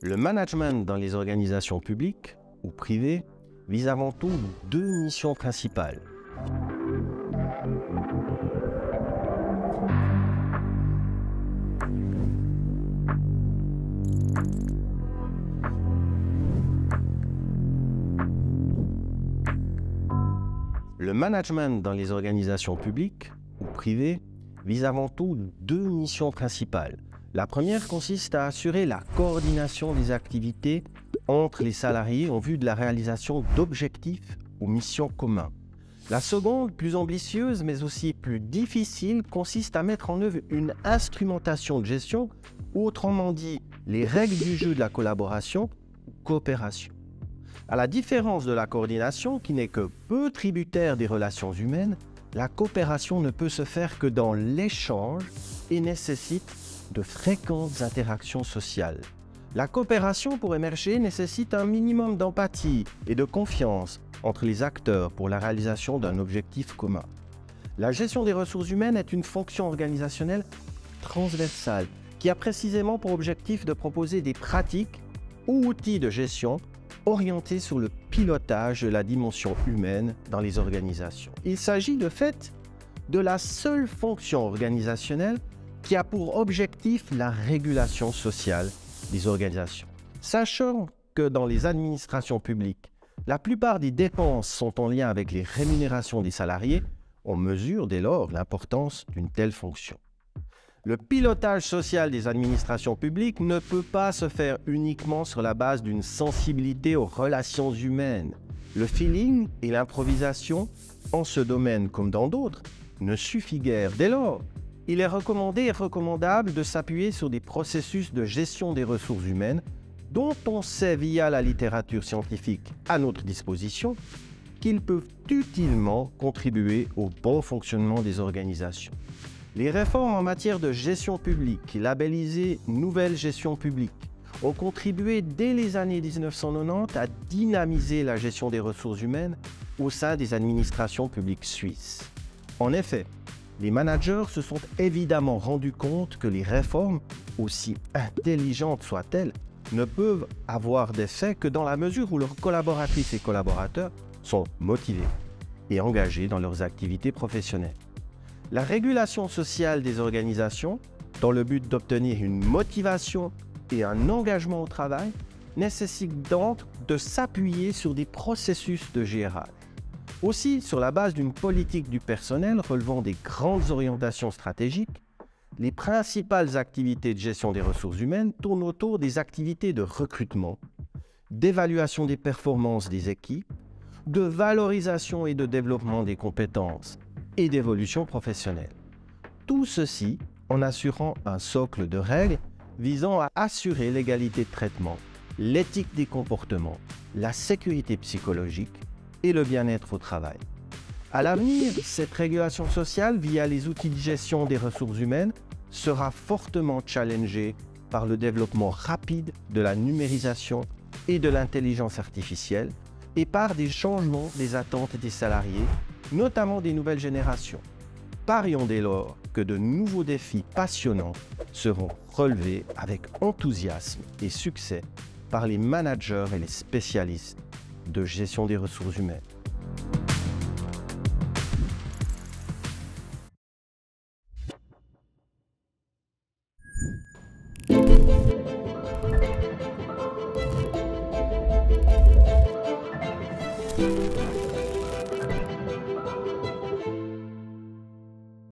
Le management dans les organisations publiques ou privées vise avant tout deux missions principales. Le management dans les organisations publiques ou privées vise avant tout deux missions principales. La première consiste à assurer la coordination des activités entre les salariés en vue de la réalisation d'objectifs ou missions communs. La seconde, plus ambitieuse mais aussi plus difficile, consiste à mettre en œuvre une instrumentation de gestion, ou autrement dit, les règles du jeu de la collaboration ou coopération. À la différence de la coordination, qui n'est que peu tributaire des relations humaines, la coopération ne peut se faire que dans l'échange et nécessite de fréquentes interactions sociales. La coopération, pour émerger, nécessite un minimum d'empathie et de confiance entre les acteurs pour la réalisation d'un objectif commun. La gestion des ressources humaines est une fonction organisationnelle transversale qui a précisément pour objectif de proposer des pratiques ou outils de gestion orientés sur le pilotage de la dimension humaine dans les organisations. Il s'agit de fait de la seule fonction organisationnelle qui a pour objectif la régulation sociale des organisations. Sachant que dans les administrations publiques, la plupart des dépenses sont en lien avec les rémunérations des salariés, on mesure dès lors l'importance d'une telle fonction. Le pilotage social des administrations publiques ne peut pas se faire uniquement sur la base d'une sensibilité aux relations humaines. Le feeling et l'improvisation, en ce domaine comme dans d'autres, ne suffit guère. Dès lors, il est recommandé et recommandable de s'appuyer sur des processus de gestion des ressources humaines dont on sait via la littérature scientifique à notre disposition qu'ils peuvent utilement contribuer au bon fonctionnement des organisations. Les réformes en matière de gestion publique, labellisées Nouvelle Gestion publique, ont contribué dès les années 1990 à dynamiser la gestion des ressources humaines au sein des administrations publiques suisses. En effet, les managers se sont évidemment rendus compte que les réformes, aussi intelligentes soient-elles, ne peuvent avoir d'effet que dans la mesure où leurs collaboratrices et collaborateurs sont motivés et engagés dans leurs activités professionnelles. La régulation sociale des organisations, dans le but d'obtenir une motivation et un engagement au travail, nécessite donc de s'appuyer sur des processus de GRH. Aussi, sur la base d'une politique du personnel relevant des grandes orientations stratégiques, les principales activités de gestion des ressources humaines tournent autour des activités de recrutement, d'évaluation des performances des équipes, de valorisation et de développement des compétences et d'évolution professionnelle. Tout ceci en assurant un socle de règles visant à assurer l'égalité de traitement, l'éthique des comportements, la sécurité psychologique et le bien-être au travail. À l'avenir, cette régulation sociale via les outils de gestion des ressources humaines sera fortement challengée par le développement rapide de la numérisation et de l'intelligence artificielle et par des changements des attentes des salariés, notamment des nouvelles générations. Parions dès lors que de nouveaux défis passionnants seront relevés avec enthousiasme et succès par les managers et les spécialistes de gestion des ressources humaines.